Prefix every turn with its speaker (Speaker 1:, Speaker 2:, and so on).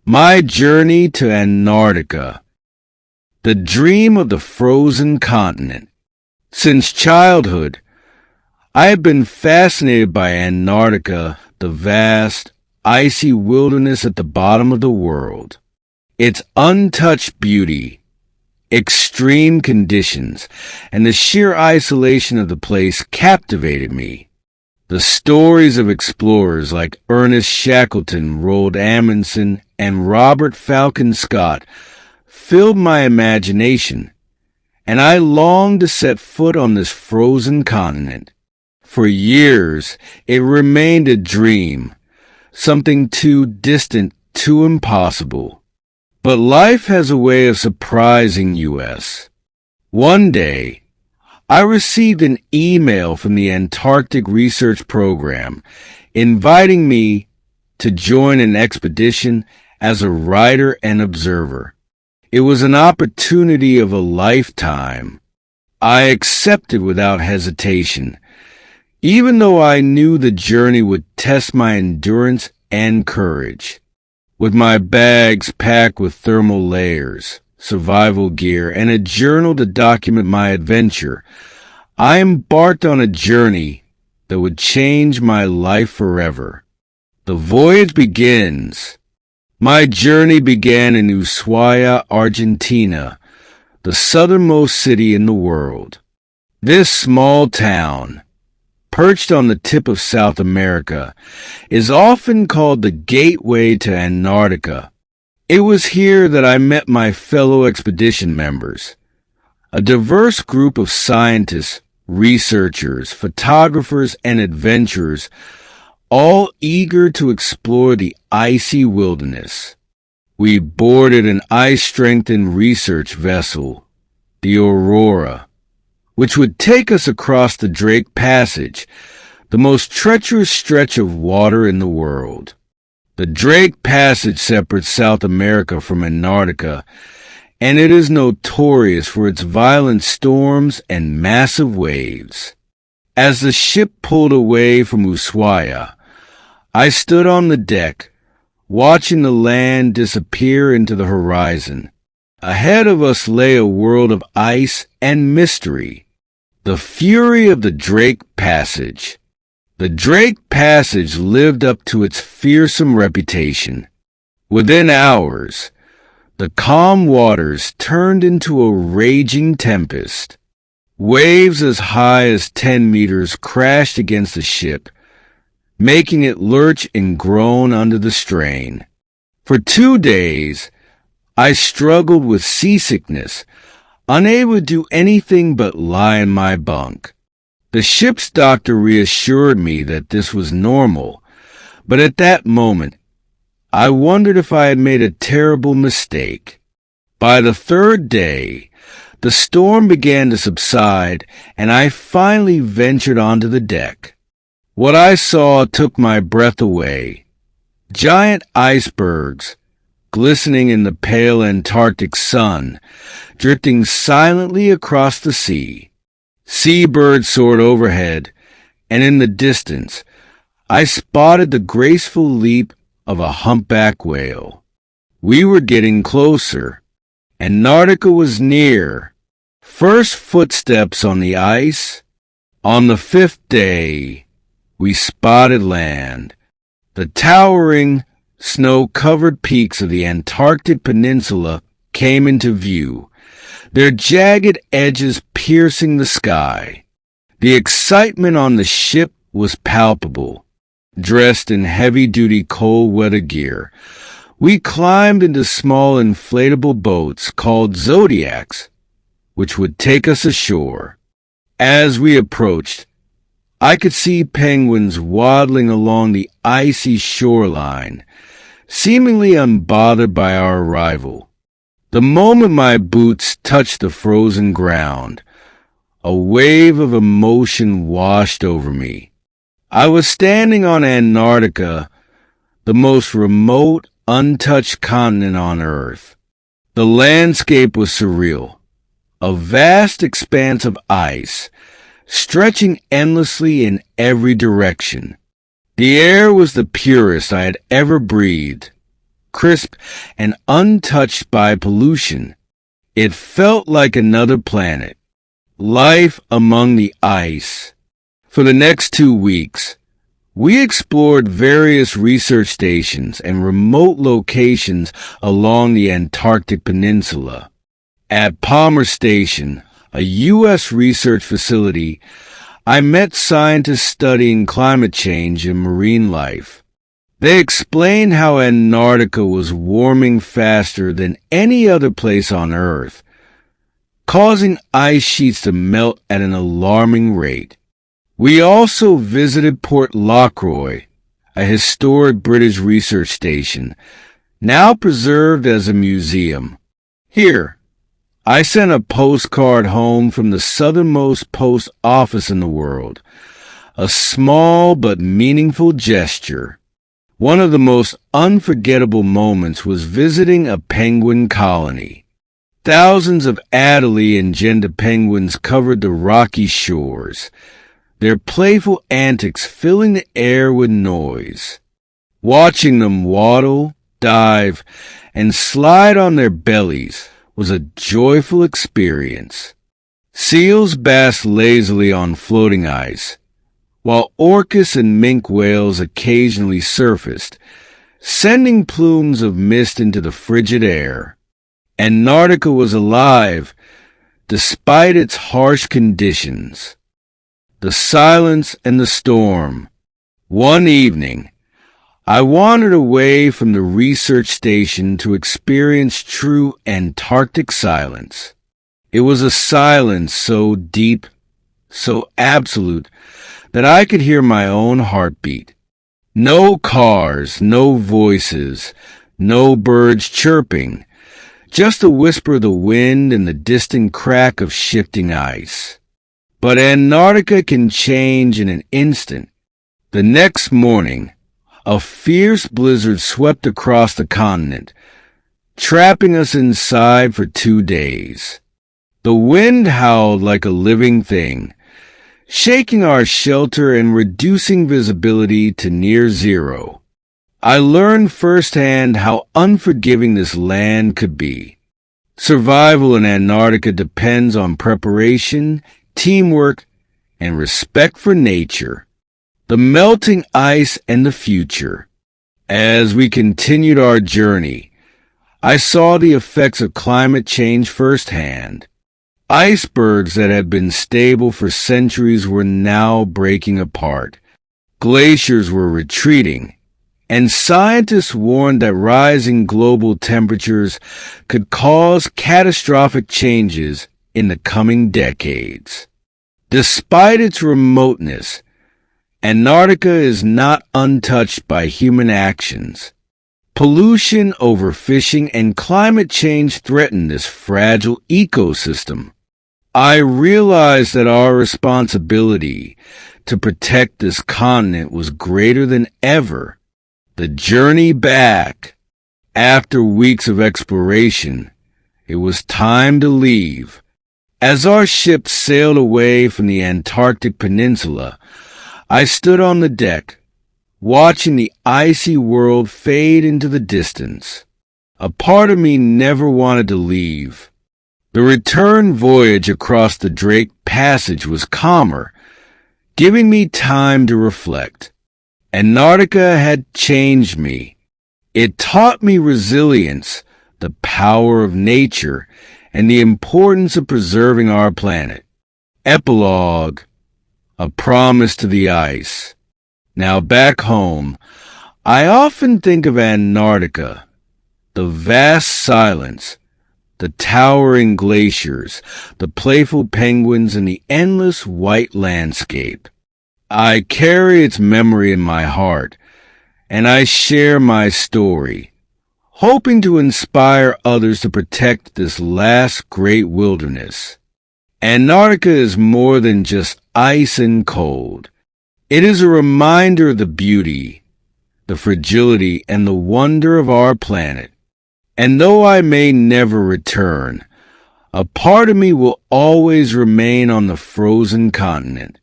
Speaker 1: My journey to Antarctica, the dream of the frozen continent. Since childhood, I have been fascinated by Antarctica, the vast, icy wilderness at the bottom of the world. Its untouched beauty, extreme conditions, and the sheer isolation of the place captivated me. The stories of explorers like Ernest Shackleton, Roald Amundsen, and Robert Falcon Scott filled my imagination, and I longed to set foot on this frozen continent. For years, it remained a dream, something too distant, too impossible. But life has a way of surprising us. One day, I received an email from the Antarctic Research Program inviting me to join an expedition as a writer and observer. It was an opportunity of a lifetime. I accepted without hesitation, even though I knew the journey would test my endurance and courage. With my bags packed with thermal layers, survival gear, and a journal to document my adventure, I embarked on a journey that would change my life forever. The voyage begins. My journey began in Ushuaia, Argentina, the southernmost city in the world. This small town, perched on the tip of South America, is often called the gateway to Antarctica. It was here that I met my fellow expedition members, a diverse group of scientists, researchers, photographers, and adventurers, all eager to explore the icy wilderness. We boarded an ice-strengthened research vessel, the Aurora, which would take us across the Drake Passage, the most treacherous stretch of water in the world. The Drake Passage separates South America from Antarctica, and it is notorious for its violent storms and massive waves. As the ship pulled away from Ushuaia, I stood on the deck, watching the land disappear into the horizon. Ahead of us lay a world of ice and mystery. The fury of the Drake Passage. The Drake Passage lived up to its fearsome reputation. Within hours, the calm waters turned into a raging tempest. Waves as high as 10 meters crashed against the ship, making it lurch and groan under the strain. For 2 days, I struggled with seasickness, unable to do anything but lie in my bunk. The ship's doctor reassured me that this was normal, but at that moment, I wondered if I had made a terrible mistake. By the 3rd day, the storm began to subside, and I finally ventured onto the deck. What I saw took my breath away. Giant icebergs, glistening in the pale Antarctic sun, drifting silently across the sea. Seabirds soared overhead, and in the distance, I spotted the graceful leap of a humpback whale. We were getting closer. Antarctica was near. First footsteps on the ice. On the 5th day, we spotted land. The towering, snow-covered peaks of the Antarctic Peninsula came into view, their jagged edges piercing the sky. The excitement on the ship was palpable. Dressed in heavy-duty cold-weather gear, we climbed into small inflatable boats called Zodiacs, which would take us ashore. As we approached, I could see penguins waddling along the icy shoreline, seemingly unbothered by our arrival. The moment my boots touched the frozen ground, a wave of emotion washed over me. I was standing on Antarctica, the most remote, untouched continent on Earth. The landscape was surreal, a vast expanse of ice, stretching endlessly in every direction. The air was the purest I had ever breathed, crisp and untouched by pollution. It felt like another planet. Life among the ice. For the next 2 weeks, we explored various research stations and remote locations along the Antarctic Peninsula. At Palmer Station, a U.S. research facility, I met scientists studying climate change and marine life. They explained how Antarctica was warming faster than any other place on Earth, causing ice sheets to melt at an alarming rate. We also visited Port Lockroy, a historic British research station, now preserved as a museum. Here, I sent a postcard home from the southernmost post office in the world, a small but meaningful gesture. One of the most unforgettable moments was visiting a penguin colony. Thousands of Adelie and Genda penguins covered the rocky shores, their playful antics filling the air with noise. Watching them waddle, dive, and slide on their bellies was a joyful experience. Seals basked lazily on floating ice, while orcas and minke whales occasionally surfaced, sending plumes of mist into the frigid air. Antarctica was alive, despite its harsh conditions. The silence and the storm. One evening, I wandered away from the research station to experience true Antarctic silence. It was a silence so deep, so absolute, that I could hear my own heartbeat. No cars, no voices, no birds chirping, just the whisper of the wind and the distant crack of shifting ice. But Antarctica can change in an instant. The next morning, a fierce blizzard swept across the continent, trapping us inside for 2 days. The wind howled like a living thing, shaking our shelter and reducing visibility to near zero. I learned firsthand how unforgiving this land could be. Survival in Antarctica depends on preparation, teamwork, and respect for nature, the melting ice and the future. As we continued our journey, I saw the effects of climate change firsthand. Icebergs that had been stable for centuries were now breaking apart. Glaciers were retreating, and scientists warned that rising global temperatures could cause catastrophic changes in the coming decades. Despite its remoteness, Antarctica is not untouched by human actions. Pollution, overfishing, and climate change threaten this fragile ecosystem. I realized that our responsibility to protect this continent was greater than ever. The journey back. After weeks of exploration, it was time to leave. As our ship sailed away from the Antarctic Peninsula, I stood on the deck, watching the icy world fade into the distance. A part of me never wanted to leave. The return voyage across the Drake Passage was calmer, giving me time to reflect. Antarctica had changed me. It taught me resilience, the power of nature, and the importance of preserving our planet. Epilogue. A promise to the ice. Now back home, I often think of Antarctica, the vast silence, the towering glaciers, the playful penguins, and the endless white landscape. I carry its memory in my heart, and I share my story, hoping to inspire others to protect this last great wilderness. Antarctica is more than just ice and cold. It is a reminder of the beauty, the fragility, and the wonder of our planet. And though I may never return, a part of me will always remain on the frozen continent,